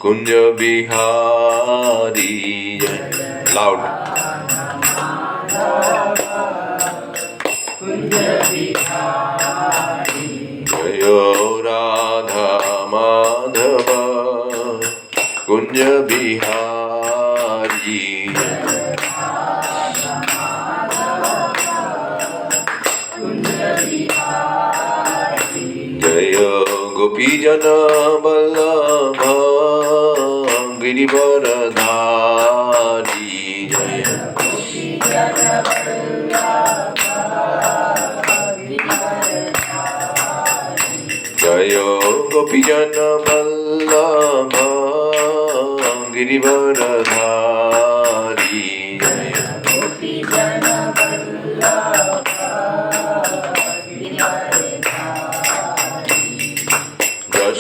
Kunj Bihari loud जय राधा माधव कुंज बिहारी जय गोपी जन वल्लभ गिरिवरधारी जय जय गोपी जन वल्लभ गिरिवरधारी जय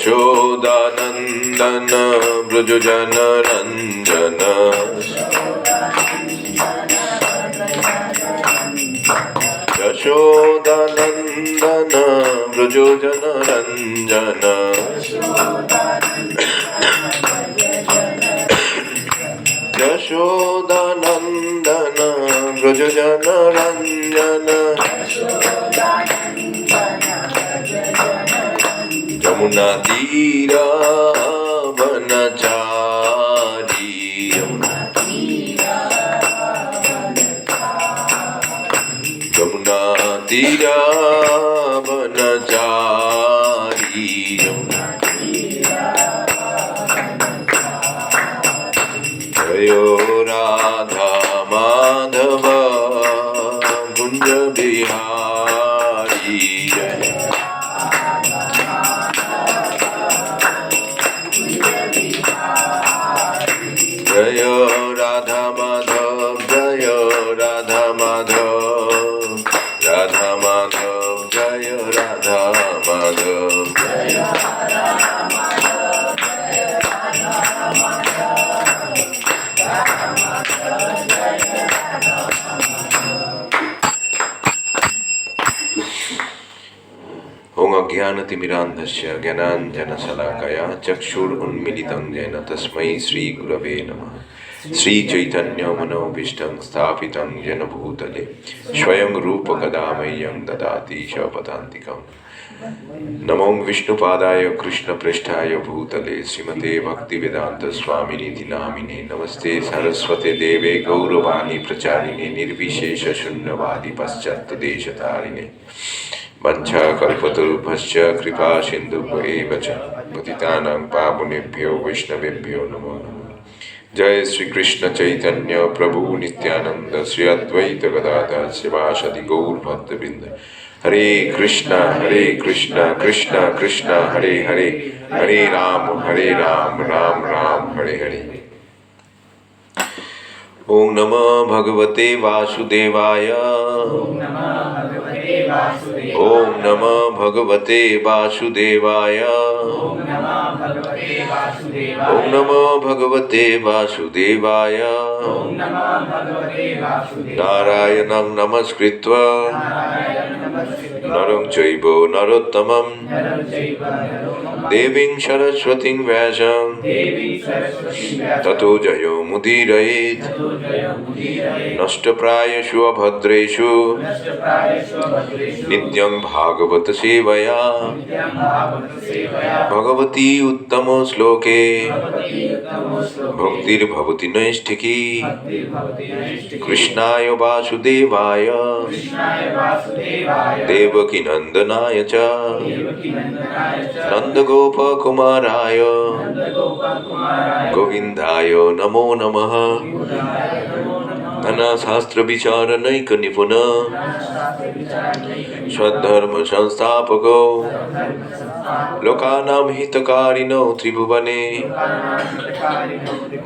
यशोदानंदन ब्रज जन रंजन यशोदानंदन ब्रज जन रंजन यशोदानंदन ब्रज जन रंजन यमुना तीरा वनचारी यमुना तीरा वनचारी जय राधा माधव कुंज बिहारी जय जय राधा माधव जय राधा माधव राधा माधव जय राधा माधव ओम अज्ञानतिमिरान्धस्य ज्ञानाञ्जनशलाकया चक्षुरुन्मीलितं येन तस्मै श्रीगुरवे नमः। श्रीचैतन्यमनोभीष्टं स्थापितं येन भूतले स्वयं रूपकदा मह्यं ददाति स्वपदान्तिकम्। नमो विष्णुपादाय कृष्णप्रेष्ठाय भूतले श्रीमते भक्तिवेदांत स्वामिनिधि नामिने नमस्ते सरस्वते देवे गौरवाणी प्रचारिणे निर्विशेष शून्यवादी पश्चात् देशतारिणे वंशाकल्पतरुभ्यश्च कृपा सिन्धुभ्येव च पतितानां पावनेभ्यो वैष्णवेभ्यो नमो नमः। जय श्री कृष्ण चैतन्य प्रभु नित्यानंद श्री अद्वैत गदाधर शिवासादि गौर भक्तवृंद। हरे कृष्णा कृष्ण कृष्ण हरे हरे हरे राम राम राम हरे हरे। ओम नमः भगवते वासुदेवाय ओम नमः भगवते वासुदेवाय ओम नमः भगवते वासुदेवाय नारायणं नमस्कृत्य नरं चैव नरोत्तमं देवीं सरस्वतीं व्यासं ततो जयो मुदीरयेत् नष्टप्रायेषु अभद्रेषु नित्यं भागवत सेवया भगवती उत्तम श्लोके भक्तिर्भवति नैष्ठिकी। कृष्णाय वासुदेवाय देवकी नंदनाय च नंदगोपकुमाराय गोविंदाय नमो नमः। धर्मशास्त्र विचारनैक निपुण स्वधर्म संस्थापको लोकानां हितकारिणो त्रिभुवने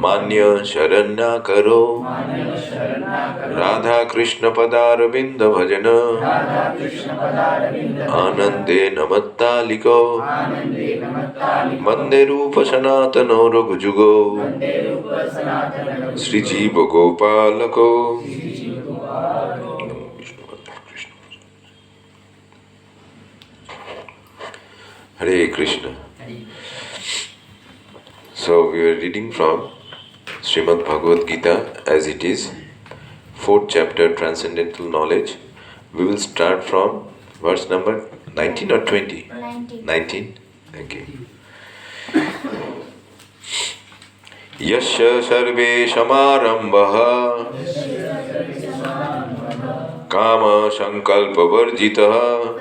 मान्य शरण्याकरो राधा कृष्ण पदारविंद भजन आनंदे नमत्तालिको वंदे रूप सनातनो रघुजुगो श्रीजीव गोपालको। हरे Krishna. So we are reading from Srimad Bhagavad Gita as it is, 4th chapter, Transcendental Knowledge. We will start from verse number 19 or 20? 19. 19? Thank you. Yasya sarve samarambah kama sankalpa varjitah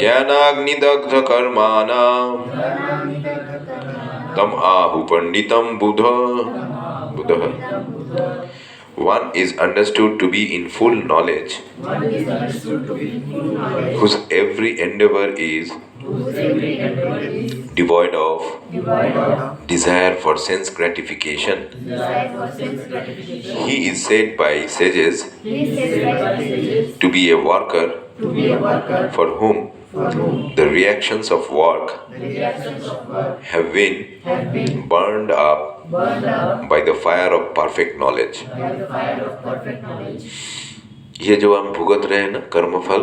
jnanagnidagdha karmanam tam ahu panditam buddha. One is understood to be in full knowledge, whose every endeavor is devoid of desire for sense gratification. He is said by sages to be a worker for whom the reactions of work have been burned up by the fire of perfect knowledge. ये जो हम भुगत रहे हैं ना, कर्मफल,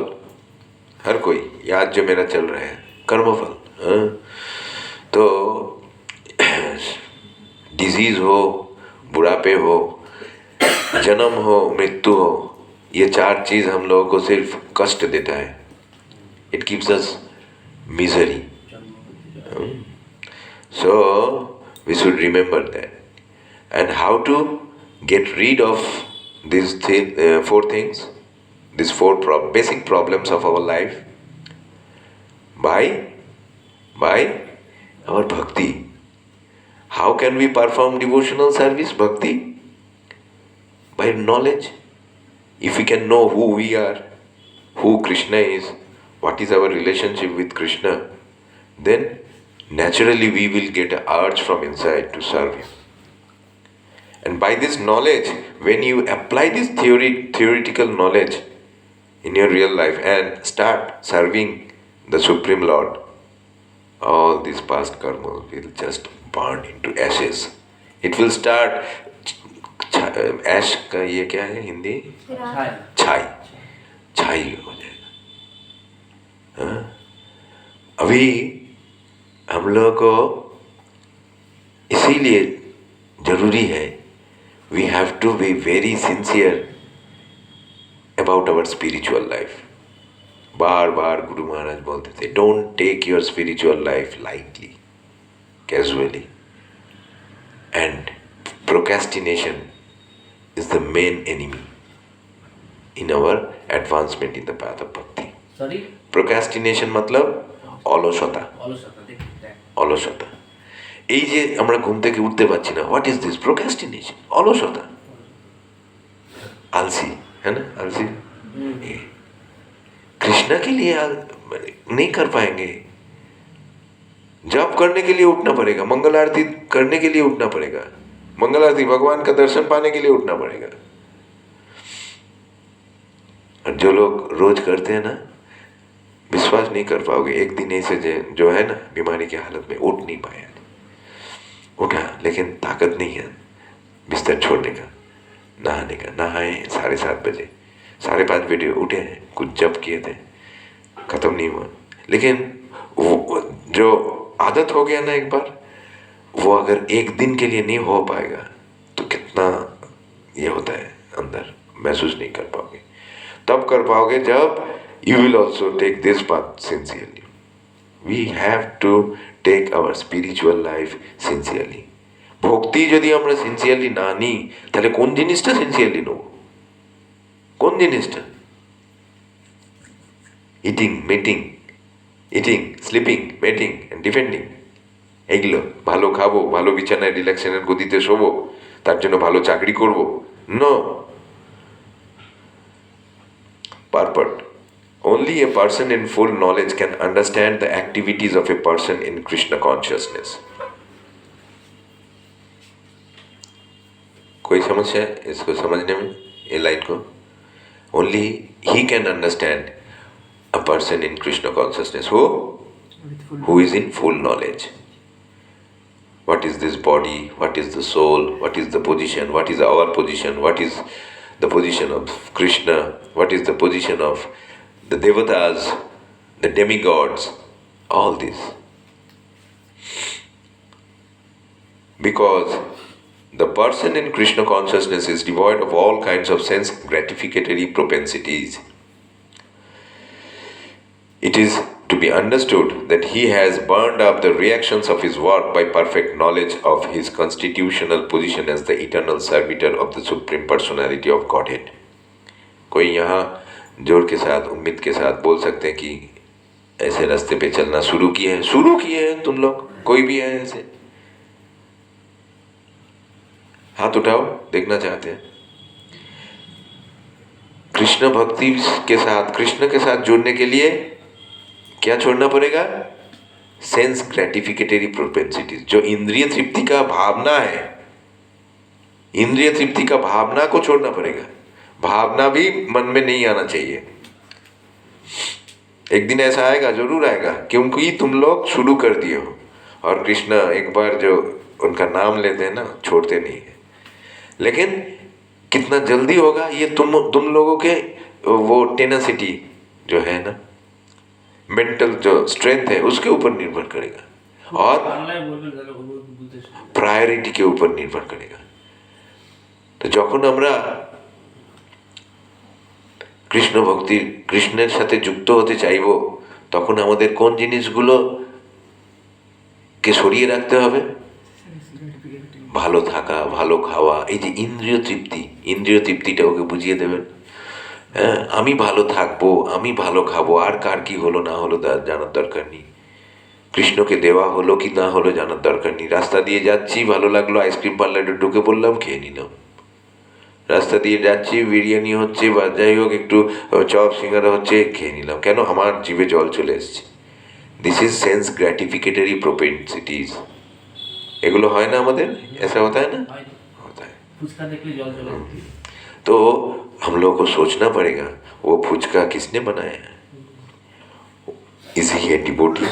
हर कोई ये आज जो मेरा चल रहा है कर्मफल, तो डिजीज हो, बुढ़ापे हो, जन्म हो, मृत्यु हो, ये चार चीज हम लोगों को सिर्फ कष्ट देता है. It gives us misery. So we should remember that. And how to get rid of these four things, these four basic problems of our life? By our bhakti. How can we perform devotional service, bhakti? By knowledge. If we can know who we are, who Krishna is, what is our relationship with Krishna, then naturally we will get an urge from inside to serve Him. And by this knowledge, when you apply this theoretical knowledge in your real life and start serving the Supreme Lord, all these past karma will just burn into ashes. It will start, ash का ये क्या है हिंदी? छाई हो जाएगा. अभी हम लोगों को इसीलिए जरूरी है, we have to be very sincere about our spiritual life. बार बार गुरु महाराज बोलते थे, don't take your spiritual life lightly, casually. And procrastination is the main enemy in our advancement in the path of bhakti. Sorry? Procrastination मतलब অলসতা. অলসতা. এই যে আমরা ঘুম থেকে উঠতে পারছি না, হোয়াট ইজ দিস? প্রোক্রাস্টিনেশন, অলসতা, आलसी है ना, आलसी. कृष्णा के लिए नहीं कर पाएंगे. जप करने के लिए उठना पड़ेगा, मंगल आरती करने के लिए उठना पड़ेगा, मंगल आरती भगवान का दर्शन पाने के लिए उठना पड़ेगा. और जो लोग रोज करते हैं ना, विश्वास नहीं कर पाओगे, एक दिन ऐसे जो है ना बीमारी की हालत में उठ नहीं पाया, उठा लेकिन ताकत नहीं है बिस्तर छोड़ने का, नहाने का. नहाए 7:30 बजे, 5:30 बजे उठे हैं, कुछ जप किए थे, खत्म नहीं हुआ. लेकिन वो जो आदत हो गया ना एक बार, वो अगर एक दिन के लिए नहीं हो पाएगा तो कितना ये होता है अंदर, महसूस नहीं कर पाओगे. तब कर पाओगे जब you will also take this path sincerely. We have to take our spiritual life sincerely. ভক্তি যদি আমরা সিনসিয়ারলি না নিই, তাহলে কোন জিনিসটা সিনসিয়ারলি নেব? কোন জিনিসটা? Eating, sleeping, mating and defending, এইগুলো. ভালো খাবো, ভালো বিছানায় রিল্যাক্সেশনের গদিতে শোবো, তার জন্য ভালো চাকরি করবো? No. Purport. Only a person in full knowledge can understand the activities of a person in Krishna consciousness. कोई समस्या है इसको समझने में, ये लाइन को? Only he can understand a person in Krishna consciousness who is in full knowledge. What is this body? What is the soul? What is the position? What is our position? What is the position of Krishna? What is the position of the devatas, the demigods? All this. Because the person in Krishna consciousness is devoid of all kinds of sense gratificatory propensities. It is to be understood that he has burned up the reactions of his work by perfect knowledge of his constitutional position as the eternal servitor of the Supreme Personality of Godhead. कोई यहाँ जोर के साथ उम्मीद के साथ बोल सकते हैं कि ऐसे रास्ते पे चलना शुरू किए हैं तुम लोग, कोई भी है ऐसे? हाथ उठाओ, देखना चाहते हैं। कृष्ण भक्ति के साथ, कृष्ण के साथ जुड़ने के लिए क्या छोड़ना पड़ेगा? सेंस ग्रेटिफिकेटरी प्रोपेंसिटीज, जो इंद्रिय तृप्ति का भावना है, इंद्रिय तृप्ति का भावना को छोड़ना पड़ेगा। भावना भी मन में नहीं आना चाहिए। एक दिन ऐसा आएगा, जरूर आएगा, क्योंकि तुम लोग शुरू कर दिए हो। और कृष्ण एक बार जो उनका नाम लेते हैं ना, छोड़ते नहीं है। लेकिन कितना जल्दी होगा ये तुम लोगों के वो टेनासिटी जो है ना, मेंटल जो स्ट्रेंथ है, उसके ऊपर निर्भर करेगा और प्रायोरिटी के ऊपर निर्भर करेगा। तो যখন আমরা কৃষ্ণ ভক্তি, কৃষ্ণের সাথে যুক্ত হতে চাইব, তখন আমাদের কোন জিনিসগুলোকে সরিয়ে রাখতে হবে? ভালো থাকা, ভালো খাওয়া, এই যে ইন্দ্রিয় তৃপ্তি, ইন্দ্রিয় তৃপ্তিটা ওকে বুঝিয়ে দেবেন। হ্যাঁ, আমি ভালো থাকবো, আমি ভালো খাবো, আর কার কি হলো না হলো জানার দরকার নেই। কৃষ্ণকে দেওয়া হলো কি না হলো জানার দরকার নেই। রাস্তা দিয়ে যাচ্ছি, ভালো লাগলো, আইসক্রিম পার্লারে ঢুকে পড়লাম, খেয়ে নিলাম। রাস্তা দিয়ে যাচ্ছি, বিরিয়ানি হচ্ছে বা যাই হোক একটু চপ সিঙ্গারা হচ্ছে, খেয়ে নিলাম। কেন? আমার জিভে জল চলে এসছে। This is sense gratificatory propensities. এগুলো হয় না আমাদের? ऐसा होता है ना? होता है। तो हम लोग को सोचना पड़ेगा, वो फुचका किसने बनाया है? Is he a devotee?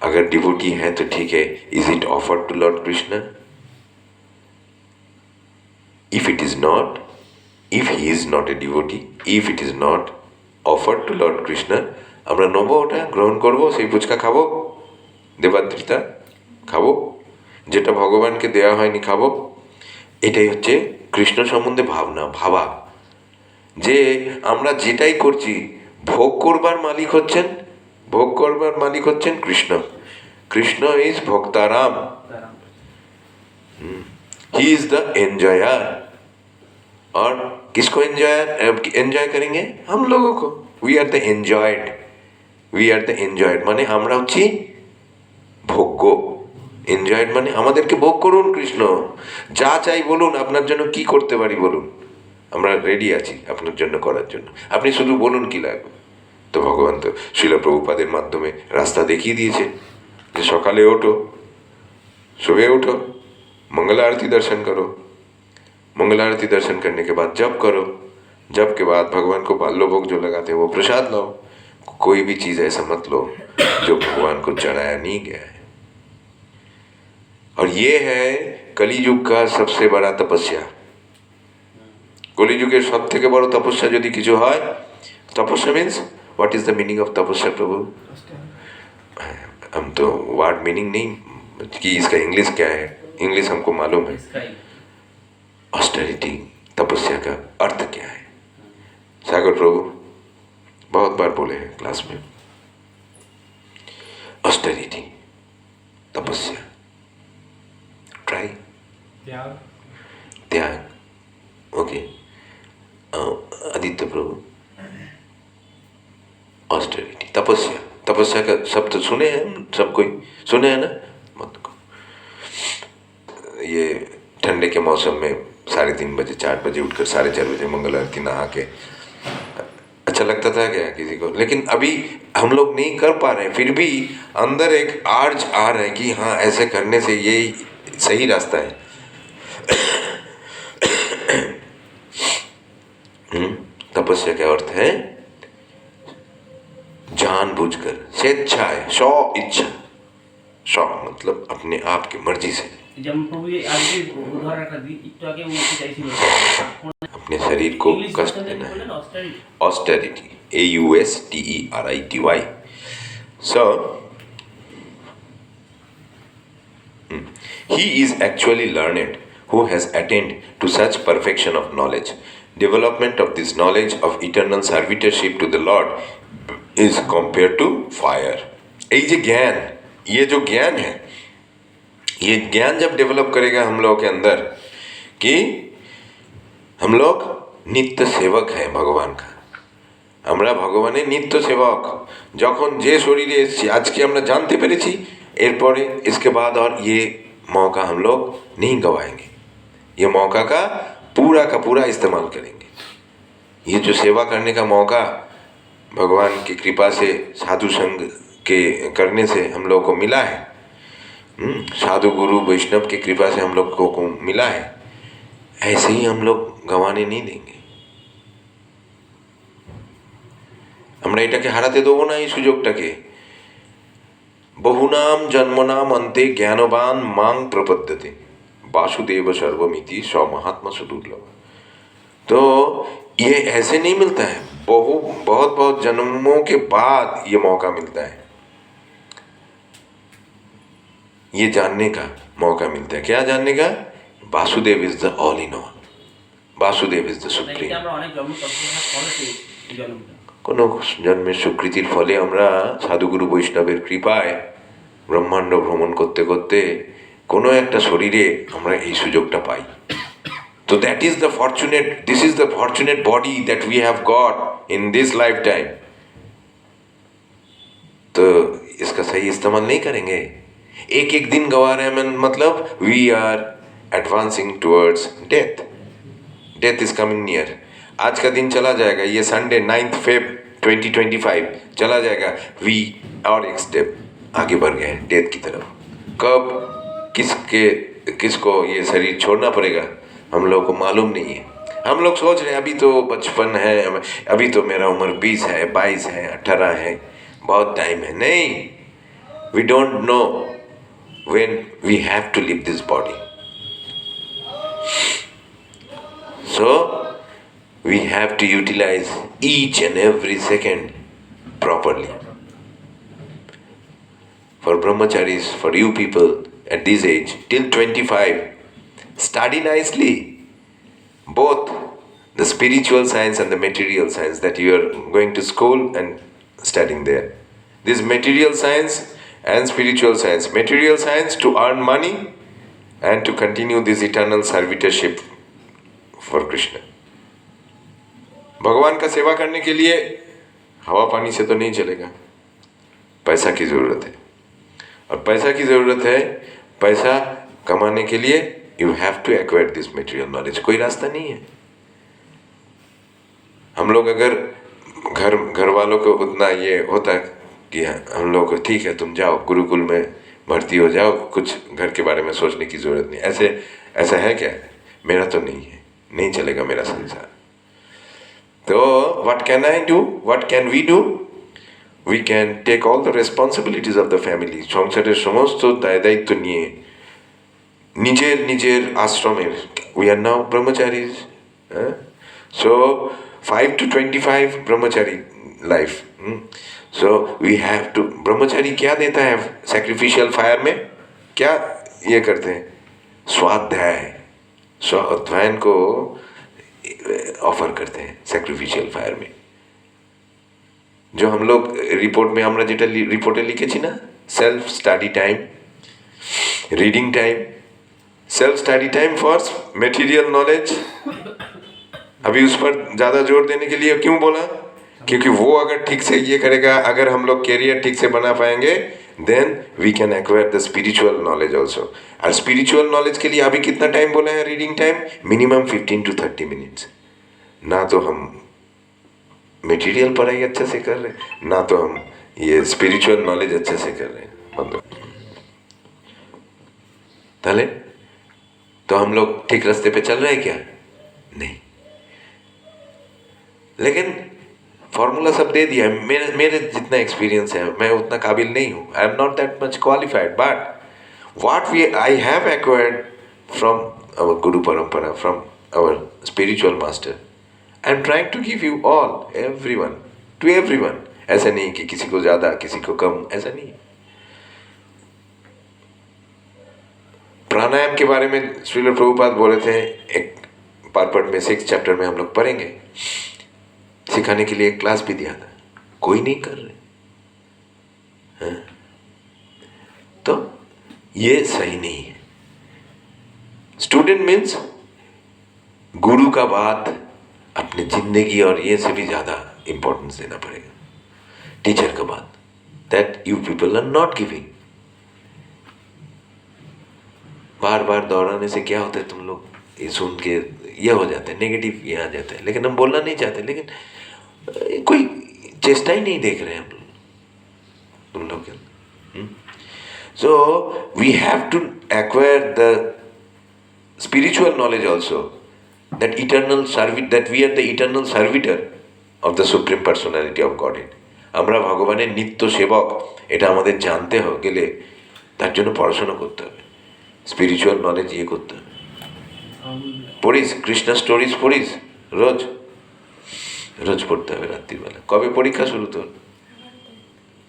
अगर डिवोटी है तो ठीक है, is it offered to lord Krishna? If it is not, if he is not a devotee, if it is not offered to Lord Krishna, আমরা নেবো, ওটা গ্রহণ করবো, সেই ফুচকা খাবো, দেবাদ্রিতা খাবো, যেটা ভগবানকে দেওয়া হয়নি খাবো। এটাই হচ্ছে কৃষ্ণ সম্বন্ধে ভাবা, যে আমরা যেটাই করছি ভোগ করবার মালিক হচ্ছেন কৃষ্ণ। কৃষ্ণ ইজ ভক্তারাম, ही इज द एंजॉयर। और किसको एंजॉय करेंगे? हम लोगों को। वी आर द एंजॉयड, माने আমরা হচ্ছি ভোগ্য। এনজয়েড মানে আমাদেরকে ভোগ করুন কৃষ্ণ, যা চাই বলুন, আপনার জন্য কি করতে পারি বলুন, আমরা রেডি আছি আপনার জন্য করার জন্য, আপনি শুধু বলুন কি লাগবে। তো ভগবান তো শিল প্রভুপাদের মাধ্যমে রাস্তা দেখিয়ে দিয়েছে যে সকালে ওঠো, सुबह उठो, मंगल आरती दर्शन करो, मंगल आरती दर्शन करने के बाद जप करो, जप के बाद भगवान को बाल्य भोग जो लगाते हैं वो प्रसाद लो। कोई भी चीज़ ऐसा मत लो जो भगवान को चढ़ाया नहीं गया है। और ये है कलियुग का सबसे बड़ा तपस्या। कलियुगের সবথেকে বড় তপস্যা যদি কিছু হয়, तपस्या means what is the meaning of तपस्या प्रभु? हम तो वर्ड मीनिंग नहीं कि इसका इंग्लिश क्या है, इंग्लिश हमको मालूम है। ऑस्टेरिटी, तपस्या का अर्थ क्या है? सागर प्रभु बहुत बार बोले हैं क्लास में, ऑस्टेरिटी, तपस्या, ट्राई, त्याग। ओके, आदित्य प्रभु, ऑस्टेरिटी, तपस्या, तपस्या का शब्द सुने हैं सब कोई? सुने हैं ना? मत को ये ठंडे के मौसम में 3:30 बजे 4 बजे उठकर 4:30 बजे मंगल आरती नहा के अच्छा लगता था क्या किसी को? लेकिन अभी हम लोग नहीं कर पा रहे हैं, फिर भी अंदर एक आर्ज आ रहा है कि हाँ ऐसे करने से ये सही रास्ता है। तपस्या का अर्थ है जानबूझकर, स्वेच्छाएं, स्व इच्छा, स्व मतलब अपने आप की मर्जी से, अपने शरीर को कष्ट देना है। Austerity, AUSTERITY। So He is actually learned who has attained to such perfection of knowledge. Development of this knowledge of eternal servitorship to the Lord is compared to fire. ये जो ज्ञान, ये जो ज्ञान है, ये ज्ञान जब डेवलप करेगा हम लोगों के अंदर कि हम लोग नित्य सेवक हैं भगवान का, আমরা ভগবানের নিত্য সেবক। যখন যে শরীরে এসেছি আজকে আমরা জানতে পেরেছি, এরপরে इसके बाद और ये मौका हम लोग नहीं गवाएंगे, ये मौका का पूरा इस्तेमाल करेंगे। ये जो सेवा करने का मौका भगवान की कृपा से साधु संग के करने से हम लोग को मिला है, साधु गुरु वैष्णव की कृपा से हम लोग को मिला है, ऐसे ही हम लोग गंवाने नहीं देंगे। আমরা এটাকে হারাতে দেবো না এই সুযোগটাকে। বহুনাম জন্মনাম अन्ते ज्ञानवान मां प्रपद्यते वासुदेव सर्वमिति स महात्मा सुदुर्लभ। तो ये ऐसे नहीं मिलता है, बहुत जन्मों के बाद ये मौका मिलता है, ये जानने का मौका मिलता है। क्या जानने का? Vasudev is the all in all, Vasudev is the supreme. কোনো জন্মের স্বীকৃতির ফলে আমরা সাধুগুরু বৈষ্ণবের কৃপায় ব্রহ্মাণ্ড ভ্রমণ করতে করতে কোনো একটা শরীরে আমরা এই সুযোগটা পাই। তো that is the fortunate, this is the fortunate body that we have got in this life time. तो इसका सही इस्तेमाल नहीं करेंगे, एक दिन गवा रहे हैं, मतलब we are advancing towards death. Death is coming near. आज का दिन चला जाएगा, ये संडे 9 Feb 2025 चला जाएगा, वी और एक स्टेप आगे बढ़ गए डेथ की तरफ। कब किसको ये शरीर छोड़ना पड़ेगा हम लोग को मालूम नहीं है। हम लोग सोच रहे हैं अभी तो बचपन है, अभी तो मेरा उम्र 20 है, 22 है, 18 है, बहुत टाइम है। नहीं, we don't know when we have to leave this body. So we have to utilize each and every second properly. For brahmacharis, for you people at this age, till 25, study nicely both the spiritual science and the material science that you are going to school and studying there. This material science and spiritual science. Material science to earn money and to continue this eternal servitorship for Krishna. भगवान का सेवा करने के लिए हवा पानी से तो नहीं चलेगा, पैसा की ज़रूरत है। और पैसा की ज़रूरत है, पैसा कमाने के लिए you have to acquire this material knowledge. कोई रास्ता नहीं है। हम लोग अगर घर वालों को उतना ये होता कि हम लोग को ठीक है तुम जाओ गुरुकुल में भर्ती हो जाओ, कुछ घर के बारे में सोचने की ज़रूरत नहीं, ऐसा है क्या? मेरा तो नहीं है, नहीं चलेगा मेरा संसार। तो what can I do? What can we do? We can take all the responsibilities of the family. সংসারের সমস্ত দায়িত্ব নিয়ে নিজের আশ্রমের, we are now brahmacharis. So 5 to 25 brahmachari life. So we have to, brahmachari क्या देता है sacrificial fire में? क्या ये करते हैं? स्वाध्याय को ऑफर करते हैं सैक्रिफिशियल फायर में। जो हम लोग रिपोर्ट में আমরা যেটা রিপোর্টে লিখেছি না, self study time, reading time, self study time for material knowledge. अभी उस पर ज़्यादा जोर देने के लिए क्यों बोला? क्योंकि वो अगर ठीक से ये करेगा, अगर हम लोग कैरियर ठीक से बना पाएंगे, then we can acquire the spiritual knowledge also. और स्पिरिचुअल नॉलेज के लिए अभी कितना टाइम बोला है reading time? Minimum 15 to 30 minutes. ना तो हम मटेरियल पढ़ाई अच्छे से कर रहे हैं, ना तो हम ये स्पिरिचुअल नॉलेज अच्छे से कर रहे हैं। बंदो ताले तो हम लोग ठीक रास्ते पे चल रहे हैं क्या? नहीं। लेकिन फॉर्मूला सब दे दिया। मेरे जितना एक्सपीरियंस है मैं उतना काबिल नहीं हूँ, I am not that much qualified, but what I have acquired from our Guru Parampara, from our spiritual master, I am trying to give you all, everyone, to everyone. ऐसा नहीं कि किसी को ज़्यादा किसी को कम, ऐसा नहीं। प्राणायाम के बारे में श्रील प्रभुपाद बोले थे, एक पार्पट में 6 चैप्टर में हम लोग पढ़ेंगे, सिखाने के लिए एक क्लास भी दिया था, कोई नहीं कर रहे हैं। तो ये सही नहीं है। स्टूडेंट मीन्स गुरु का बात अपने जिंदगी और ये से भी ज्यादा इंपॉर्टेंस देना पड़ेगा। टीचर का बात, that you people are not giving. बार बार दोहराने से क्या होता है, तुम लोग ये सुन के ये हो जाते हैं, नेगेटिव ये आ जाता है, लेकिन हम बोलना नहीं चाहते, लेकिन कोई चेष्टा ही नहीं देख रहे हैं हम लोग, तुम लोग क्या। So we have to acquire the spiritual knowledge also, that eternal that we are the eternal servitor of the supreme personality of Godhead. আমরা ভগবানের নিত্য সেবক, এটা আমাদের জানতে গেলে তার জন্য পড়াশোনা করতে হবে, স্পিরিচুয়াল নলেজ ইয়ে করতে হবে। পড়িস কৃষ্ণ স্টোরিজ, পড়িস রোজ রোজ পড়তে হবে রাত্রিবেলা। কবে পরীক্ষা শুরু তোর?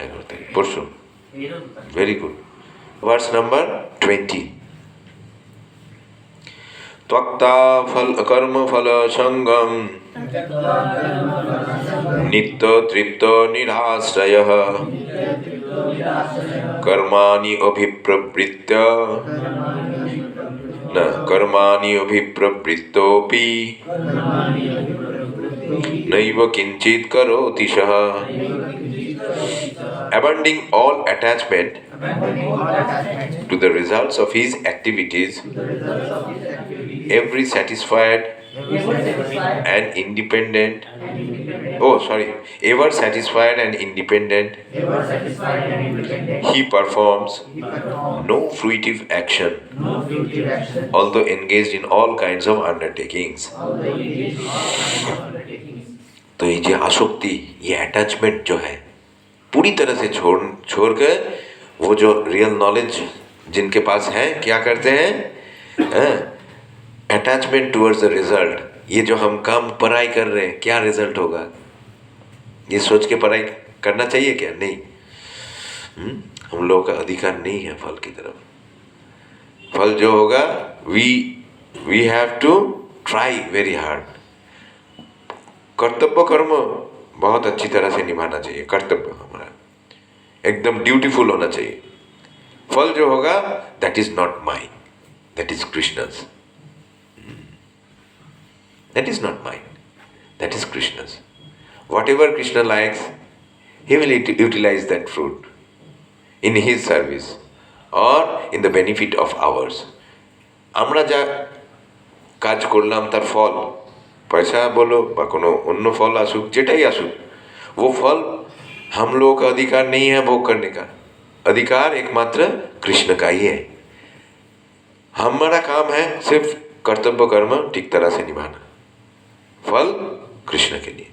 11 তারিখ, পরশু। Very good. Verse number 20। त्वक्ता फल कर्म फल संगम नित्य तृप्त निराश्रयः कर्माणि अभिप्रवृत्य न कर्माणि अभिप्रवृत्तोऽपि नैव किंचित् करोति सः। Abandoning all attachment to the results of his activities, ever satisfied and independent, he performs no fruitive action, although engaged in all kinds of undertakings. तो ये जो आसक्ति, ये अटैचमेंट जो है, पूरी तरह से छोड़ कर वो जो रियल नॉलेज जिनके पास है क्या करते हैं, अटैचमेंट टुवर्ड्स द रिजल्ट। ये जो हम काम पढ़ाई कर रहे हैं, क्या रिजल्ट होगा, ये सोच के पढ़ाई करना चाहिए क्या? नहीं। हम लोगों का अधिकार नहीं है फल की तरफ। फल जो होगा, we have to try very hard. कर्तव्य कर्म बहुत अच्छी तरह से निभाना चाहिए, कर्तव्य हमारा एकदम ड्यूटीफुल होना चाहिए। फल जो होगा, that is not mine, that is Krishna's. That is not mine, that is Krishna's. Whatever Krishna likes, he will utilize that fruit in his service or in the benefit of ours. আমরা যা কাজ করলাম তার ফল, पैसा बोलो বা কোনো অন্য ফল আসুক, যেটাই আসুক, वो फल हम लोगों का अधिकार नहीं है भोग करने का। अधिकार एकमात्र कृष्ण का ही है। हमारा काम है सिर्फ कर्तव्य कर्म ठीक तरह से निभाना, फल कृष्ण के लिए।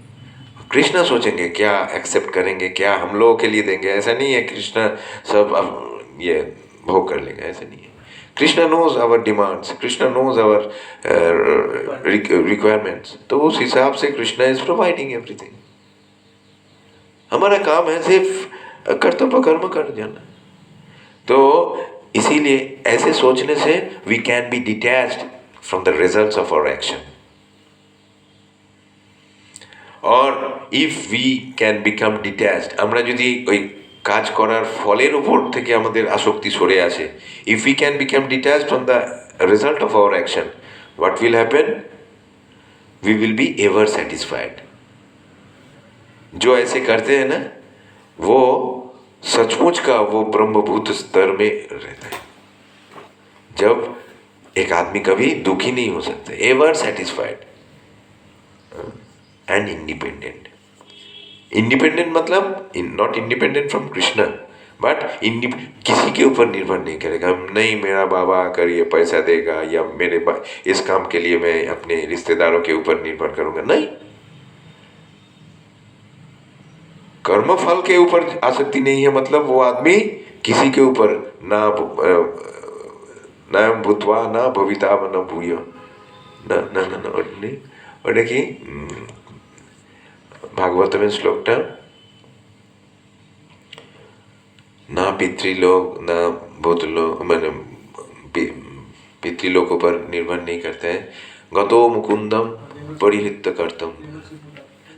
कृष्ण सोचेंगे क्या एक्सेप्ट करेंगे, क्या हम लोगों के लिए देंगे, ऐसा नहीं है कृष्ण सब अब ये भोग कर लेंगे, ऐसा नहीं है। Krishna knows our demands, Krishna knows our requirements, तो उस हिसाब से कृष्ण इज प्रोवाइडिंग एवरीथिंग। हमारा काम है सिर्फ कर्तव्य कर्म कर जाना। तो इसीलिए ऐसे सोचने से we can be detached from the results of our action. और if we can become detached, আমরা যদি ওই কাজ করার ফলের উপর থেকে আমাদের আসক্তি সরে আসে, if we can become detached from the result of our action, what will happen, we will be ever satisfied. जो ऐसे करते हैं ना, वो सचमुच का वो ब्रह्मभूत स्तर में रहता है। जब एक आदमी कभी दुखी नहीं हो सकता, ever satisfied and independent. Independent मतलब not independent from Krishna, but किसी के ऊपर निर्भर नहीं करेगा। नहीं मेरा बाबा अगर ये पैसा देगा या मेरे इस काम के लिए मैं अपने रिश्तेदारों के ऊपर निर्भर करूंगा, नहीं। कर्म फल के ऊपर आसक्ति नहीं है, मतलब वो आदमी किसी के ऊपर ना भूतवा ना भविता न भूयो ना ना ना ना। और देखिए भागवतमें श्लोकटा, ना पितृलोक ना भूतलोक, मैंने पितृलोकों पर निर्भर नहीं करते हैं। गतो मुकुंदम परिहित कर्तम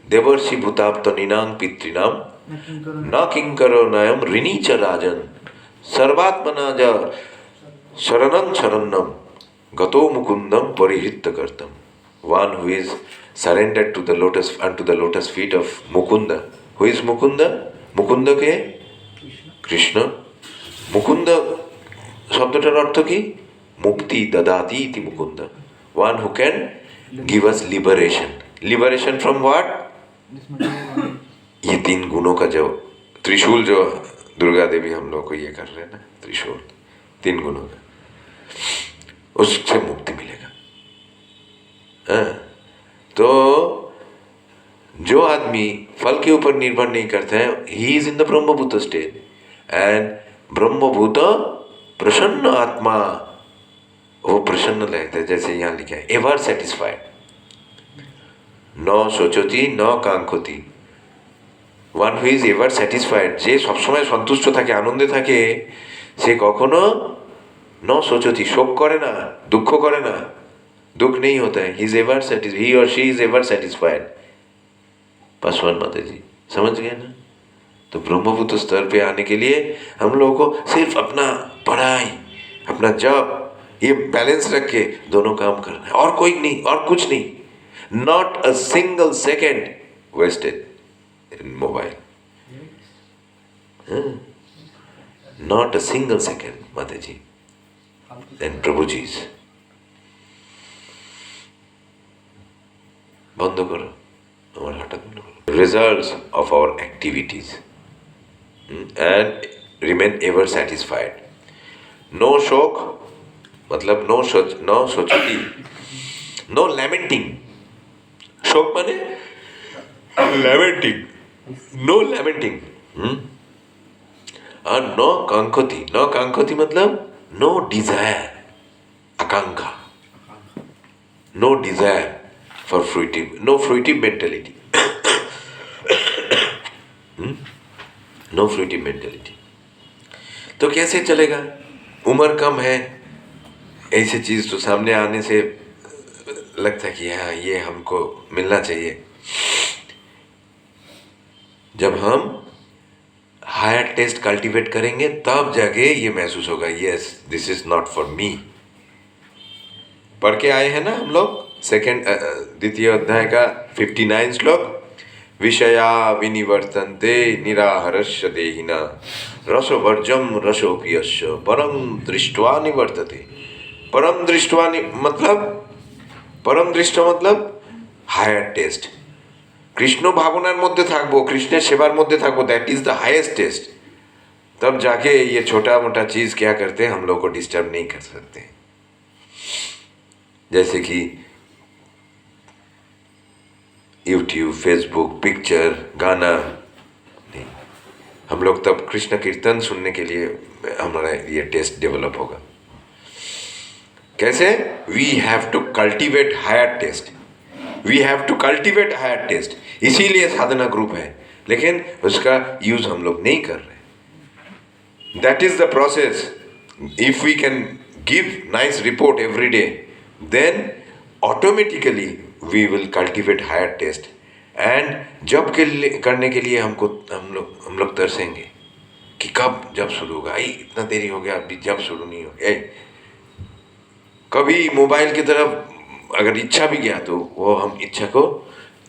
देवर्षि भूताप्त निनांग पितृनाम न किंकरो नयम ऋणी च राजन सर्वात्मना ज शरणं शरणम गतो Mukundan परिहित कर्तम। One who is surrendered to the lotus feet of Mukunda. Who is Mukunda? Mukunda के कृष्ण। मुकुंद शब्दটার অর্থ কি? মুক্তি ददाति इति Mukund. One who can give us liberation. Liberation from what? ये 3 गुणों का जो त्रिशूल जो दुर्गा देवी हम लोग को ये कर रहे हैं ना, त्रिशूल 3 गुणों का, उससे मुक्ति मिलेगा। तो जो आदमी फल के ऊपर निर्भर नहीं करते हैं, ही इज इन द ब्रह्मभूत स्टेट एंड ब्रह्मभूत प्रसन्न आत्मा, वो प्रसन्न लगता है। जैसे यहाँ लिखा है एवर सेटिस्फाइड, न सोचती न कांक्षति। One who is ever satisfied, जे सब समय सन्तुष्ट থাকে, आनंदे থাকে, সে কখনো न सोचती, शोक करे ना, दुख करे ना, दुख नहीं होता है। ही और she is ever satisfied. Paswan माता जी समझ गए ना? तो ब्रह्मभूत स्तर पे आने के लिए हम लोगों को सिर्फ अपना पढ़ाई, अपना जॉब, ये बैलेंस रख के दोनों काम करना है, और कोई नहीं, और कुछ नहीं। Not a single second wasted in mobile, not a single second माता जी एंड प्रभु जी। বন্ধ করো, আমার হাঁটা বন্ধ করো। Results of our activities and remain ever satisfied. No शोक मतलब no सोचती, no lamenting. शोक माने lamenting, no lamenting. और no कांक्षति मतलब no desire, Akanksha, no desire for fruitive, no fruitive mentality. No fruitive mentality. तो कैसे चलेगा? उम्र कम है, ऐसी चीज तो सामने आने से लगता है कि हाँ ये हमको मिलना चाहिए। जब हम हायर टेस्ट कल्टीवेट करेंगे तब जाके ये महसूस होगा, yes this is not for me. पढ़ के आए हैं ना हम लोग द्वितीय अध्याय का 59 श्लोक, विषया विनिवर्तन्ते निराहारस्य देहिना रसवर्जम रसोपियस्य परम दृष्ट्वा निवर्तते। परम दृष्ट्वा मतलब हायर टेस्ट। कृष्ण भावनार मध्य थाकबो, कृष्णेर सेवार मध्य थाकबो, that is the highest taste. तब जाके ये छोटा मोटा चीज क्या करते हैं, हम लोग को डिस्टर्ब नहीं कर सकते। जैसे कि यूट्यूब, फेसबुक, पिक्चर, गाना नहीं। हम लोग तब कृष्ण कीर्तन सुनने के लिए हमारा ये टेस्ट डेवलप होगा। कैसे? We have to cultivate higher taste, we have to cultivate higher taste. इसीलिए साधना ग्रुप है, लेकिन उसका यूज हम लोग नहीं कर रहे। That is the process. If we can give nice report every day, then automatically we will cultivate higher taste and जब करने के लिए हम लोग तरसेंगे कि कब जब शुरू होगा। इतना देरी हो गया, अभी जब शुरू नहीं हो। कभी मोबाइल की तरफ अगर इच्छा भी गया तो वो हम इच्छा को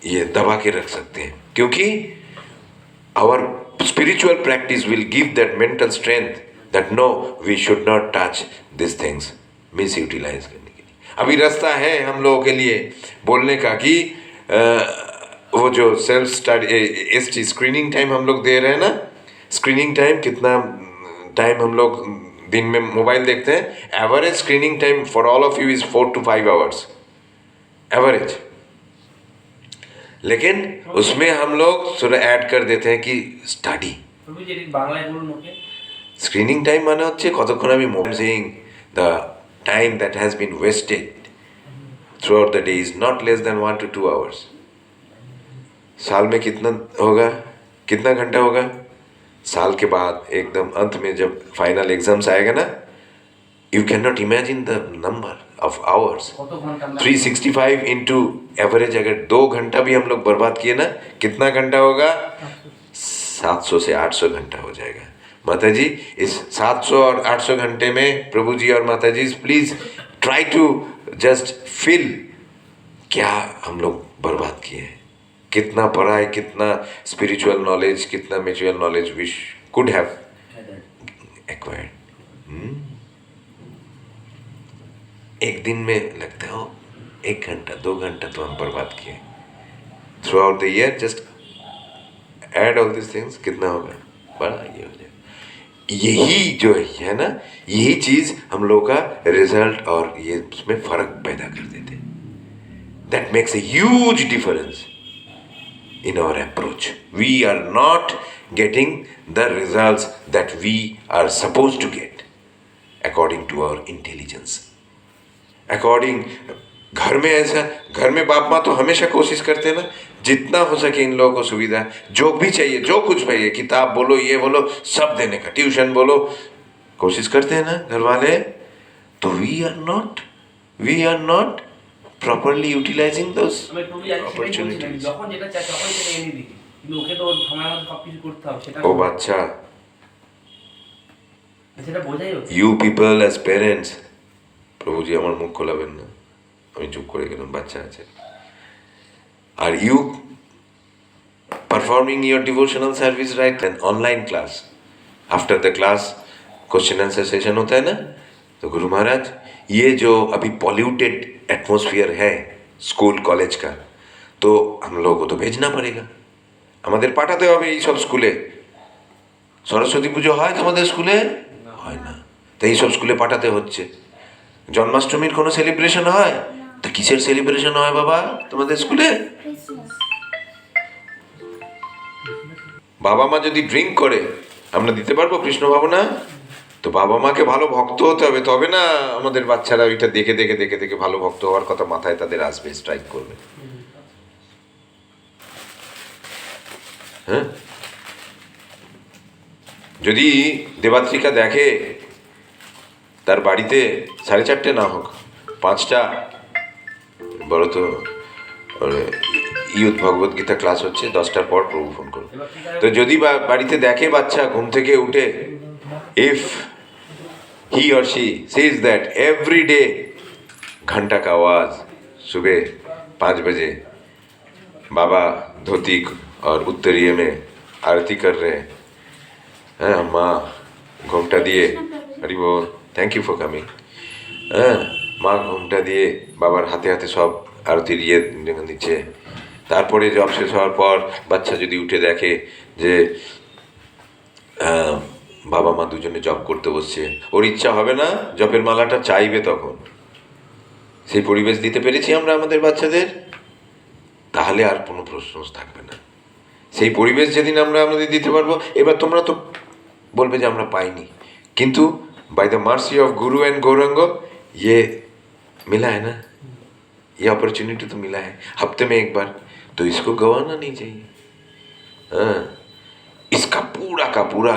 ये दबा के रख सकते हैं, क्योंकि our spiritual practice will give that mental strength that no, we should not touch these things, misutilize करने। अभी रास्ता है हम लोगों के लिए बोलने का कि वो जो सेल्फ स्टडी स्क्रीनिंग टाइम हम लोग दे रहे हैं ना, स्क्रीनिंग टाइम कितना टाइम हम लोग दिन में मोबाइल देखते हैं? Average screening time for all of you is 4 to 5 hours average. लेकिन उसमें हम लोग थोड़ा ऐड कर देते हैं कि स्टडी। स्क्रीनिंग टाइम माने হচ্ছে কতক্ষণ আমি mobile Singh the time that has been wasted throughout the day is not less than 1 to 2 hours. साल में कितना होगा, कितना घंटा होगा? साल के बाद एकदम अंत में जब फाइनल एग्जाम्स आएगा ना, You cannot imagine the number of hours. 365 into average अगर 2 घंटा भी हम लोग बर्बाद किए ना, कितना घंटा होगा? 700 से 800 घंटा हो जाएगा। माता जी, इस 700 और 800 घंटे में प्रभु जी और माता जी please try to just feel क्या हम लोग बर्बाद किए हैं, कितना पढ़ाई, कितना स्पिरिचुअल नॉलेज, कितना material knowledge we could have acquired. एक दिन में लगता हो 1 घंटा 2 घंटा तो हम बर्बाद किए। Through out the year just add all this things, कितना होगा? बड़ा ये हो जाए। यही जो है ना, यही चीज हम लोग का रिजल्ट और ये उसमें फर्क पैदा कर देते। That makes a huge difference in our approach. We are not getting the results that we are supposed to get according to our intelligence. According, घर में ऐसा, घर में बाप माँ तो हमेशा कोशिश करते हैं ना, जितना हो सके इन लोगों को सुविधा, जो भी चाहिए, जो कुछ चाहिए, किताब बोलो, ये बोलो, सब देने का, ट्यूशन बोलो, कोशिश करते हैं ना घर वाले। तो we are not properly utilizing those opportunities. ও বাচ্চা, you people as parents, প্রভুজি আমার মুখ খোলাবেন না, আমি চুপ করে গেলাম, বাচ্চা আছে। Are you performing your devotional service right? An online class, after the class question answer session होता है ना, तो गुरु महाराज ये जो अभी पॉल्यूटेड एटमॉस्फेयर है स्कूल कॉलेज का, तो हम लोगों को तो भेजना पड़ेगा, আমাদের পাঠাতে হবে এই সব স্কুলে। সরস্বতী পুজো হয় তোমাদের স্কুলে? হয় না, তো এই সব স্কুলে পাঠাতে হচ্ছে। জন্মাষ্টমীর কোনো সেলিব্রেশন হয়? তা কিসের সেলিব্রেশন হয় বাবা তোমাদের স্কুলে? বাবা মা যদি ড্রিঙ্ক করে আমরা দিতে পারবো কৃষ্ণ ভাবনা? তো বাবা মাকে ভালো ভক্ত হতে হবে, তবে না আমাদের বাচ্চারা ওইটা দেখে দেখে দেখে দেখে ভালো ভক্ত হওয়ার কথা মাথায় তাদের আসবে, স্ট্রাইক করবে। হ্যাঁ, যদি দেবাত্রিকা দেখে তার বাড়িতে 4:30 না হোক 5টা, বলো তো ইউথ ভগবত গীতা ক্লাস হচ্ছে, 10টার পর প্রভু ফোন করো। তো যদি বাড়িতে দেখে বাচ্চা ঘুম থেকে উঠে, if he or she says that every day घंटा का आवाज सुबह 5 बजे बाबा धोती और उत्तरीय में आरती कर रहे हैं, माँ घूमटा दिए, हरि बोल, थैंक यू फॉर कमिंग, माँ घूमटा দিয়ে বাবার হাতে হাতে সব আরতির ইয়ে দিচ্ছে। তারপরে জব শেষ হওয়ার পর বাচ্চা যদি উঠে দেখে যে বাবা মা দুজনে জব করতে বসছে, ওর ইচ্ছা হবে না জপের মালাটা চাইবে? তখন সেই পরিবেশ দিতে পেরেছি আমরা আমাদের বাচ্চাদের? তাহলে আর কোনো প্রশ্ন থাকবে না। সেই পরিবেশ যেদিন আমরা আমাদের দিতে পারবো, এবার তোমরা তো বলবে যে আমরা পাইনি, কিন্তু by the mercy of Guru and Gaurang ये मिला है ना, ये अपॉर्चुनिटी तो मिला है हफ्ते में एक बार, तो इसको गंवाना नहीं चाहिए। इसका पूरा का पूरा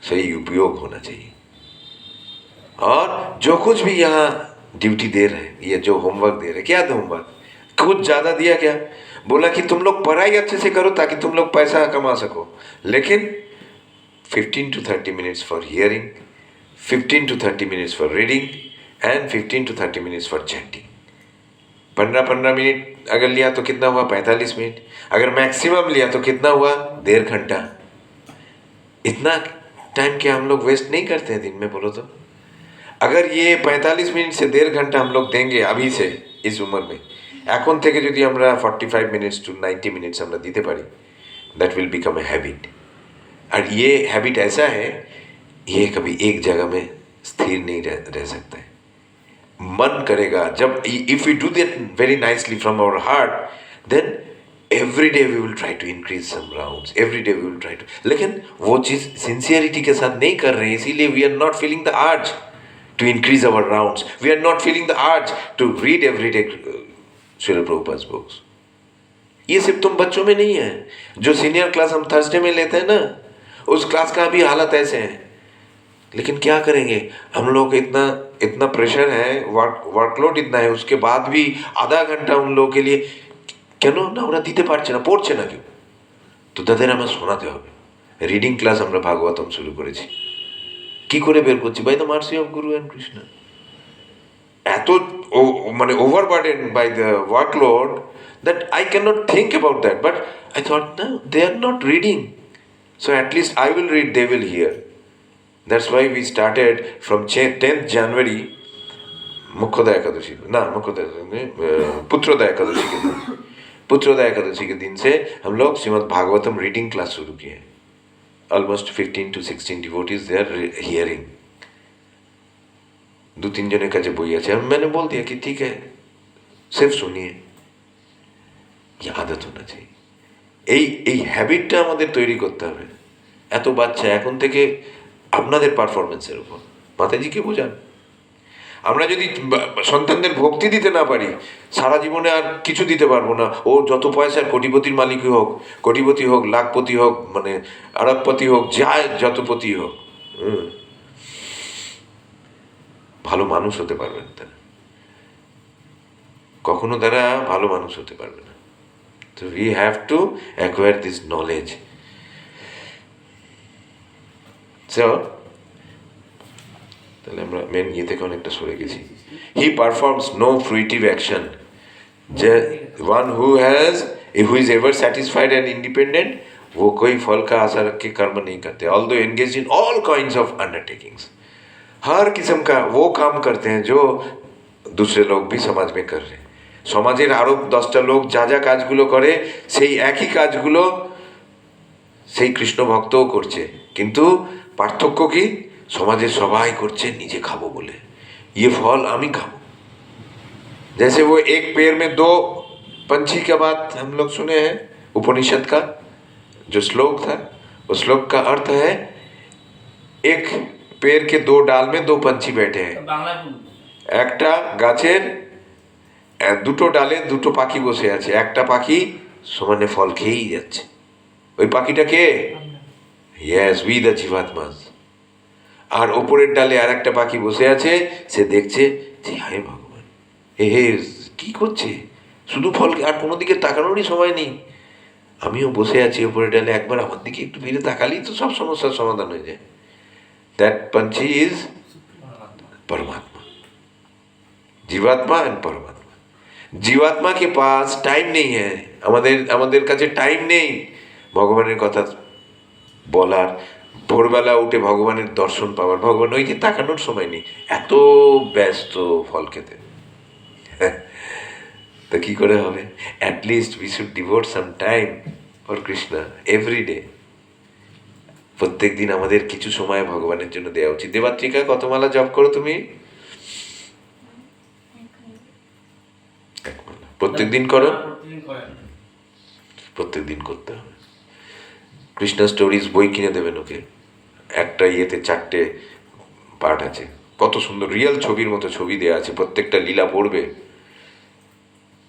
सही उपयोग होना चाहिए। और जो कुछ भी यहाँ ड्यूटी दे रहे हैं, ये जो होमवर्क दे रहे हैं, क्या होमवर्क कुछ ज़्यादा दिया क्या? बोला कि तुम लोग पढ़ाई अच्छे से करो ताकि तुम लोग पैसा कमा सको, लेकिन 15 to 30 minutes for hearing, 15 to 30 minutes for reading and 15 to 30 minutes for chanting। 15-15 minute अगर लिया तो कितना हुआ? 45 मिनट। अगर मैक्सिमम लिया तो कितना हुआ? 1.5 घंटा। इतना टाइम क्या हम लोग वेस्ट नहीं करते हैं दिन में, बोलो तो? अगर ये 45 मिनट से 1.5 घंटा हम लोग देंगे अभी से इस उम्र में, এখন থেকে যদি আমরা 45 मिनट्स to 90 मिनट्स আমরা দিতে পারি, that will become a habit. और ये हैबिट ऐसा है, ये कभी एक जगह में स्थिर नहीं रह सकता है। मन करेगा जब, if we do that very nicely from our heart, then every day we will try to increase some rounds, every day we will try to, लेकिन वो चीज़ सिंसियरिटी के साथ नहीं कर रहे हैं, इसीलिए we are not feeling the urge to increase our rounds, we are not feeling the urge to read every day Srila Prabhupada books. ये सिर्फ तुम बच्चों में नहीं है, जो सीनियर क्लास हम थर्सडे में लेते हैं ना, उस क्लास का भी हालत ऐसे है। लेकिन क्या करेंगे, हम लोग इतना इतना प्रेशर है, वर्कलोड इतना है, उसके बाद भी आधा घंटा उन लोगों के लिए কেন না ওরা দিতে পারছে না, পড়ছে না কেউ। তো তাদের আমার শোনাতে হবে। রিডিং ক্লাস আমরা ভাগবতম শুরু করেছি, কি করে বের করছি? By the mercy of guru and Krishna. এত মানে overburden by the workload that I can not think about that, but I thought না, they are not reading, so at least I will read, they will hear. That's why we started from 10th January, मुख्योदय एकादशी, ना मुख्योदय पुत्रोदय एकादशी के दिन, पुत्रोदय एकादशी के दिन से हम लोग श्रीमद् भागवतम रीडिंग क्लास शुरू किए हैं। Almost 15 to 16 devotees they are hearing. 2-3 जने का जब बोई है, मैंने बोल दिया कि ठीक है, सिर्फ सुनिए। ये आदत होना चाहिए, এই হ্যাবিটটা আমাদের তৈরি করতে হবে। এত বাচ্চা এখন থেকে আপনাদের পারফরমেন্সের উপর মাতাজিকে বোঝান। আমরা যদি সন্তানদের ভক্তি দিতে না পারি, সারা জীবনে আর কিছু দিতে পারবো না। ও যত পয়সার কোটিপতির মালিকই হোক, কোটিপতি হোক, লাখপতি হোক, মানে আরবপতি হোক, যা যতপতি হোক, ভালো মানুষ হতে পারবে না তারা, কখনো তারা ভালো মানুষ হতে পারবে না। তো we have to acquire this knowledge. So তাহলে আমরা মেন ইয়ে থেকে অনেকটা সরে গেছি। হি পারফর্মস নো ফ্রুইটিভ অ্যাকশন, যে one who is ever satisfied and independent, वो कोई फल का आशा रख के कर्म नहीं करते, although engage in all kinds of undertakings. हर किस्म का वो काम करते हैं जो दूसरे लोग भी समाज में कर रहे हैं। সমাজের আরো 10টা লোক যা যা কাজগুলো করে, সেই একই কাজগুলো সেই কৃষ্ণ ভক্তও করছে, কিন্তু পার্থক্য কি? সমাজের সবাই করছে নিজে খাবো বলে, ये फल আমি खाबो। जैसे वो एक पेड़ में 2 पंछी का बात हम लोग सुने हैं, उपनिषद का जो श्लोक था, वो श्लोक का अर्थ है एक पेड़ के 2 डाल में 2 पंछी बैठे हैं, একটা গাছের 2টো ডালে 2টো পাখি বসে আছে, একটা পাখি সমানে ফল খেয়েই যাচ্ছে। ওই পাখিটা কে? ইয়েস, উই দ্য জীবাত্মাস। আর ওপরের ডালে আর একটা পাখি বসে আছে, সে দেখছে যে হায় ভগবান, হে কি করছে, শুধু ফল, আর কোনো দিকে তাকানোরই সময় নেই। আমিও বসে আছি ওপরের ডালে, একবার আমার দিকে একটু ফিরে তাকালেই তো সব সমস্যার সমাধান হয়ে যায়। দ্যাট पंछी ইজ परमात्मा, जीवात्मा एंड परमात्मा। जीवात्मा के पास टाइम नहीं है, আমাদের কাছে টাইম নেই ভগবানের কথা বলার, ভোরবেলা উঠে ভগবানের দর্শন পাওয়ার, ভগবান ওই যে তাকানোর সময় নেই, এত ব্যস্ত ফল খেতে। তো কি করে হবে? At least we should devote some time for Krishna every day. প্রত্যেক দিন আমাদের কিছু সময় ভগবানের জন্য দেওয়া উচিত। দেবাত্রিকা, কত মালা জপ করো তুমি? প্রত্যেক দিন করো? প্রত্যেক দিন করতে হবে। কৃষ্ণ স্টোরিজ বই কিনে দেবেন ওকে, একটা ইয়েতে 4টে পার্ট আছে, কত সুন্দর রিয়েল ছবির মতো ছবি দেওয়া আছে, প্রত্যেকটা লীলা পড়বে।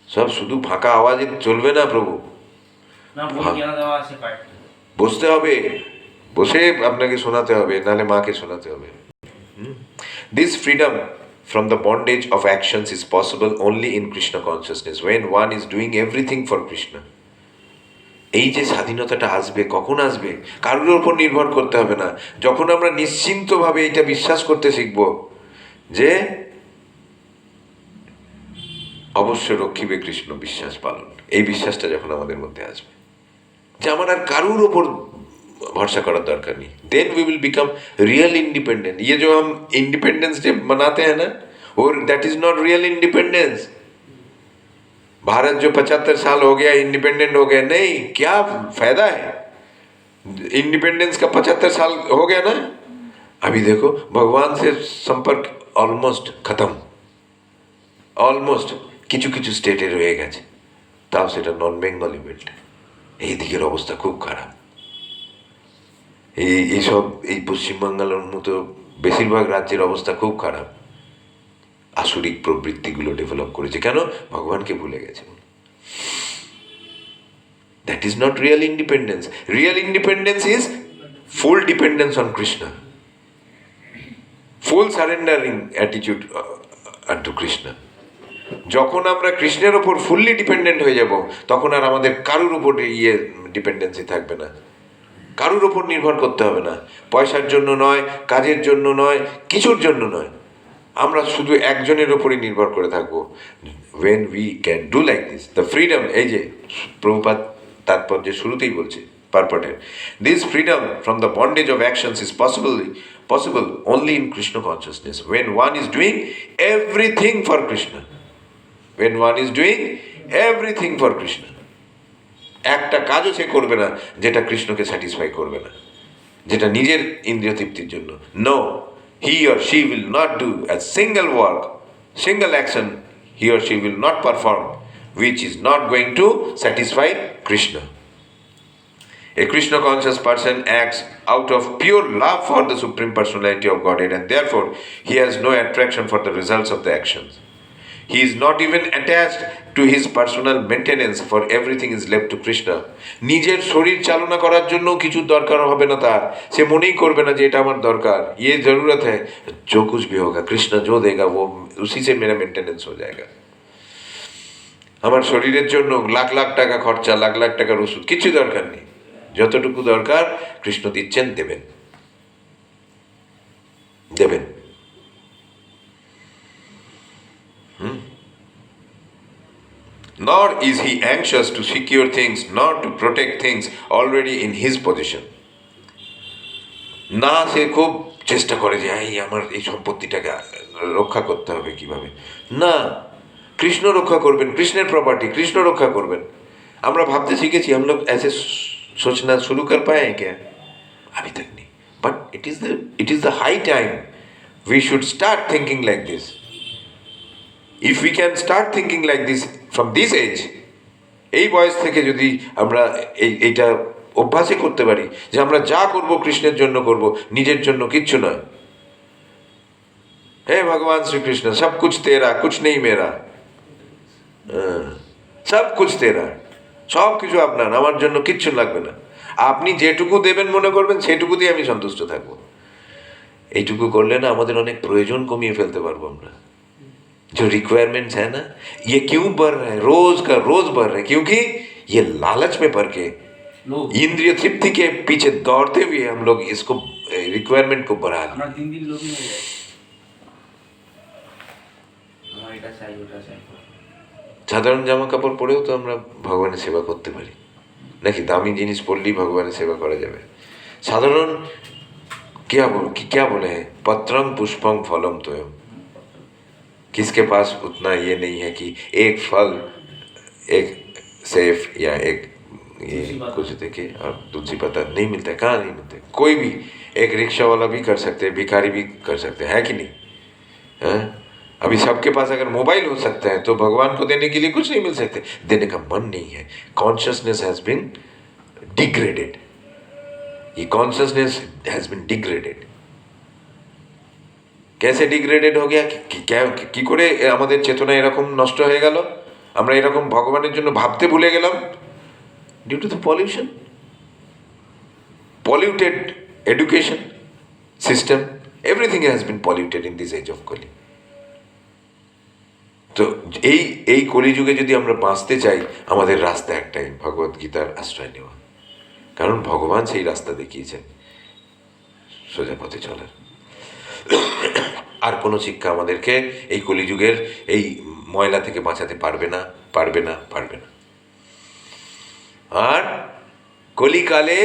সব শুধু ফাঁকা আওয়াজে চলবে না প্রভু, বসতে হবে, বসে আপনাকে শোনাতে হবে, নাহলে মাকে শোনাতে হবে। This freedom from the bondage of actions is possible only in Krishna consciousness, when one is doing everything for Krishna. এই যে স্বাধীনতাটা আসবে, কখন আসবে? কারোর উপর নির্ভর করতে হবে না, যখন আমরা নিশ্চিন্তভাবে এটা বিশ্বাস করতে শিখব যে অবশ্যই রক্ষিবে কৃষ্ণ বিশ্বাস পালন, এই বিশ্বাসটা যখন আমাদের মধ্যে আসবে যে আমার আর কারোর ওপর भरोसा করার দরকার নেই, then we will become real independent. ये जो हम इंडिपेंडेंस डे मनाते हैं ना, और that is not real independence. Bharat जो 75 साल हो गया इंडिपेंडेंट हो गया, नहीं, क्या फायदा है? इंडिपेंडेंस का 75 साल हो गया ना, अभी देखो भगवान से संपर्क ऑलमोस्ट खत्म, অলমোস্ট কিছু কিছু স্টেটে রয়ে গেছে, তাও সেটা নন বেঙ্গলি বেল্ট। এই দিকের অবস্থা খুব খারাপ। এইসব এই পশ্চিমবাংলার মতো বেশিরভাগ রাজ্যের অবস্থা খুব খারাপ। আসরিক প্রবৃত্তিগুলো ডেভেলপ করেছে, কেন? ভগবানকে ভুলে গেছে। That is not real independence. Real independence is full dependence on Krishna. Full সারেন্ডারিং attitude two Krishna. যখন আমরা কৃষ্ণের ওপর ফুললি ডিপেন্ডেন্ট হয়ে যাব, তখন আর আমাদের কারুর উপর ডিপেন্ডেন্সি থাকবে না, কারুর ওপর নির্ভর করতে হবে না, পয়সার জন্য নয়, কাজের জন্য নয়, কিছুর জন্য নয়, আমরা শুধু একজনের ওপরই নির্ভর করে থাকবো। when we can do like this, the freedom, এই যে প্রভুপাদ তাৎপর্যের শুরুতেই বলছে পারপটের, this freedom from the bondage of actions is possible only in Krishna consciousness, when one is doing everything for Krishna, when one is doing everything for Krishna, একটা কাজও সে করবে না যেটা কৃষ্ণকে স্যাটিসফাই করবে না, যেটা নিজের ইন্দ্রিয় তৃপ্তির জন্য। No, he or she will not do a single work, single action he or she will not perform which is not going to satisfy Krishna. A Krishna conscious person acts out of pure love for the Supreme Personality of Godhead, and therefore he has no attraction for the results of the actions. He is not even attached to his personal maintenance, for everything is left to Krishna. নিজের শরীর চালনা করার জন্য কিছু দরকার হবে না তার, সে মনেই করবে না যে এটা আমার দরকার, ये जरूरत है, जो कुछ भी होगा कृष्ण जो देगा वो उसी से मेरा मेंटेनेंस हो जाएगा। আমার শরীরের জন্য লাখ লাখ টাকা খরচা, লাখ লাখ টাকার ওষুধ কিছু দরকার নেই, যতটুকু দরকার কৃষ্ণ দিচ্ছেন, দেবেন দেবেন। Nor is he anxious to secure things, nor to protect things already in his possession. না সে খুব চেষ্টা করে যে এই আমার এই সম্পত্তিটাকে রক্ষা করতে হবে কিভাবে, না, কৃষ্ণ রক্ষা করবেন, কৃষ্ণের প্রপার্টি কৃষ্ণ রক্ষা করবেন। আমরা ভাবতে শিখেছি, हम लोग ऐसे सोचना शुरू कर पाए हैं क्या? अभी तक नहीं, but it is the high time we should start thinking like this. If we can start thinking like this from this age, এই বয়স থেকে যদি আমরা এইটা অভ্যাসই করতে পারি যে আমরা যা করব কৃষ্ণের জন্য করব, নিজের জন্য কিচ্ছু নয়। হে ভগবান শ্রীকৃষ্ণ, সব কুছ তেরা কুছ নেই মেরা, সব কুছ তেরা, সব কিছু আপনার, আমার জন্য কিচ্ছু লাগবে না, আপনি যেটুকু দেবেন মনে করবেন সেটুকু দিয়ে আমি সন্তুষ্ট থাকবো। এইটুকু করলে না আমাদের অনেক প্রয়োজন কমিয়ে ফেলতে পারবো আমরা। जो रिक्वायरमेंट्स है ना, ये क्यों बढ़ रहे हैं, रोज का रोज बढ़ रहे हैं, क्योंकि ये लालच में पड़ के इंद्रिय तृप्ति के पीछे दौड़ते हुए हम लोग इसको रिक्वायरमेंट को बढ़ा लिया। সাধারণ জামা কাপড় পরেও তো আমরা ভগবানের সেবা করতে পারি নাকি? দামি জিনিস পরলেই ভগবানের সেবা করা যাবে? সাধারণ क्या बोले हैं, पत्रम पुष्पम फलम तोयम, किसके पास उतना ये नहीं है कि एक फल, एक सेफ या एक ये कुछ देखे और तुलसी पत्ता नहीं मिलता है, कहाँ नहीं मिलते? कोई भी, एक रिक्शा वाला भी कर सकते हैं, भिखारी भी कर सकते हैं, है कि नहीं? है? अभी सबके पास अगर मोबाइल हो सकता है तो भगवान को देने के लिए कुछ नहीं मिल सकते, देने का मन नहीं है। कॉन्शियसनेस हैज बीन डिग्रेडेड, ये कॉन्शियसनेस हैज बीन डिग्रेडेड। कैसे डिग्रेडेड हो गया, কি করে আমাদের চেতনা এরকম নষ্ট হয়ে গেল, আমরা এরকম ভগবানের জন্য ভাবতে ভুলে গেলাম? Due to the pollution, polluted education system, everything has been polluted in this age of Kali. তো এই কলিযুগে যদি আমরা বাঁচতে চাই, আমাদের রাস্তা একটাই, ভগবত গীতার আশ্রয় নেওয়া, কারণ ভগবান সেই রাস্তা দেখিয়েছেন সোজা পথে চলার। আর কোনো শিক্ষা আমাদেরকে এই কলিযুগের এই ময়লা থেকে বাঁচাতে পারবে না, পারবে না, পারবে না। আর কলিকালে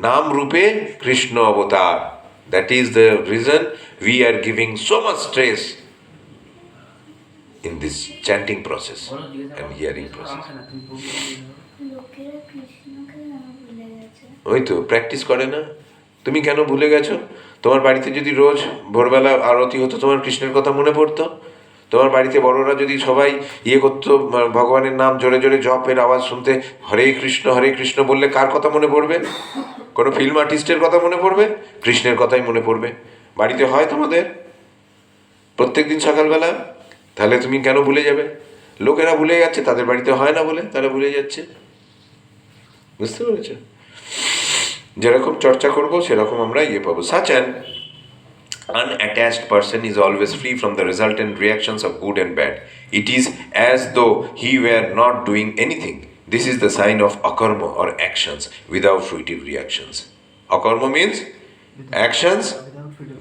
নাম রূপে কৃষ্ণ অবতার, that is the reason we are giving so much stress in this chanting process and hearing process. ওই তো প্র্যাকটিস করে না। তুমি কেন ভুলে গেছো? তোমার বাড়িতে যদি রোজ ভোরবেলা আরতি হতো, তোমার কৃষ্ণের কথা মনে পড়তো? তোমার বাড়িতে বড়রা যদি সবাই ইয়ে করতো, ভগবানের নাম জোরে জোরে জপের আওয়াজ শুনতে হরে কৃষ্ণ বললে কার কথা মনে পড়বে? কোনো ফিল্ম আর্টিস্টের কথা মনে পড়বে? কৃষ্ণের কথাই মনে পড়বে। বাড়িতে হয় তোমাদের প্রত্যেক দিন সকালবেলা, তাহলে তুমি কেন ভুলে যাবে? লোকেরা ভুলে যাচ্ছে, তাদের বাড়িতে হয় না বলে তারা ভুলে যাচ্ছে। বুঝতে পেরেছ? যেরকম চর্চা করবো সেরকম আমরা ইয়ে পাবো। Such an unattached person is always free from the resultant reactions of good and bad. It is as though he were not doing anything. This is the sign of akarma or actions without fruitive reactions. Akarma means actions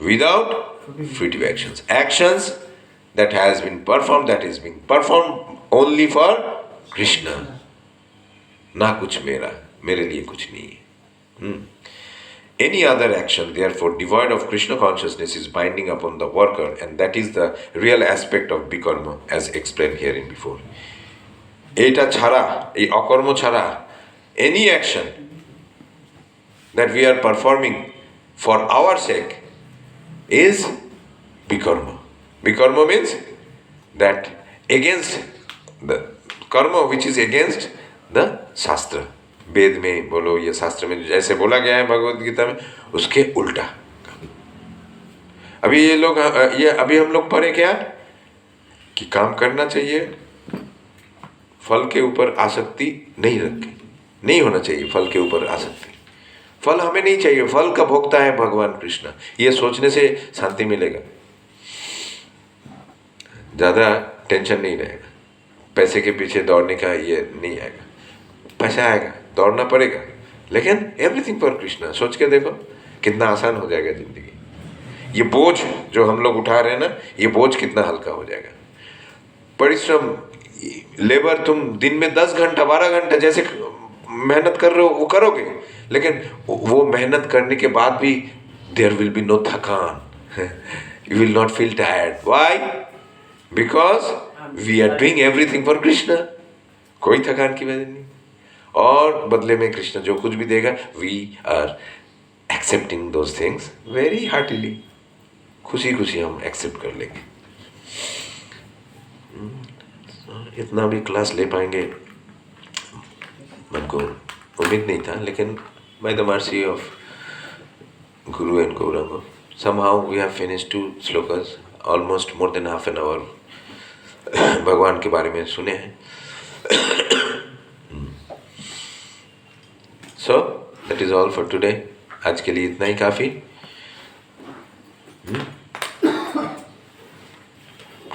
without fruitive actions. Actions that has been performed, that is being performed only for Krishna. ना कुछ मेरे लिए कुछ नहीं है. Any other action, therefore, devoid of Krishna consciousness is binding upon the worker, and that is the real aspect of bikarma, as explained herein before. Eta chhara, ei akarma chhara, any action that we are performing for our sake is bikarma. Bikarma means that against the karma which is against the शास्त्र. वेद में बोलो या शास्त्र में जैसे बोला गया है भगवत गीता में, उसके उल्टा. अभी अभी हम लोग पढ़े क्या कि काम करना चाहिए, फल के ऊपर आसक्ति नहीं रखें, नहीं होना चाहिए फल के ऊपर आसक्ति. फल हमें नहीं चाहिए, फल का भोक्ता है भगवान कृष्ण. ये सोचने से शांति मिलेगा, ज़्यादा टेंशन नहीं रहेगा. पैसे के पीछे दौड़ने का ये नहीं आएगा. पैसा आएगा, दौड़ना पड़ेगा, लेकिन एवरीथिंग फॉर कृष्णा. सोच के देखो कितना आसान हो जाएगा जिंदगी. ये बोझ जो हम लोग उठा रहे हैं ना, ये बोझ कितना हल्का हो जाएगा. परिश्रम, लेबर, तुम दिन में 10 घंटा 12 घंटा जैसे मेहनत कर रहे हो वो करोगे, लेकिन वो मेहनत करने के बाद भी देयर विल बी नो थकान. You will not feel tired. Why? Because we are doing everything for Krishna. कोई थकान की वजह नहीं. और बदले में कृष्ण जो कुछ भी देगा, we are accepting those things very heartily. खुशी खुशी हम एक्सेप्ट कर लेंगे. इतना भी क्लास ले पाएंगे मन को उम्मीद नहीं था, लेकिन by the mercy of Guru and Gaurang somehow we have finished 2 shlokas, almost more than half an hour भगवान के बारे में सुने हैं. So that is all for today. आज के लिए इतना ही काफ़ी.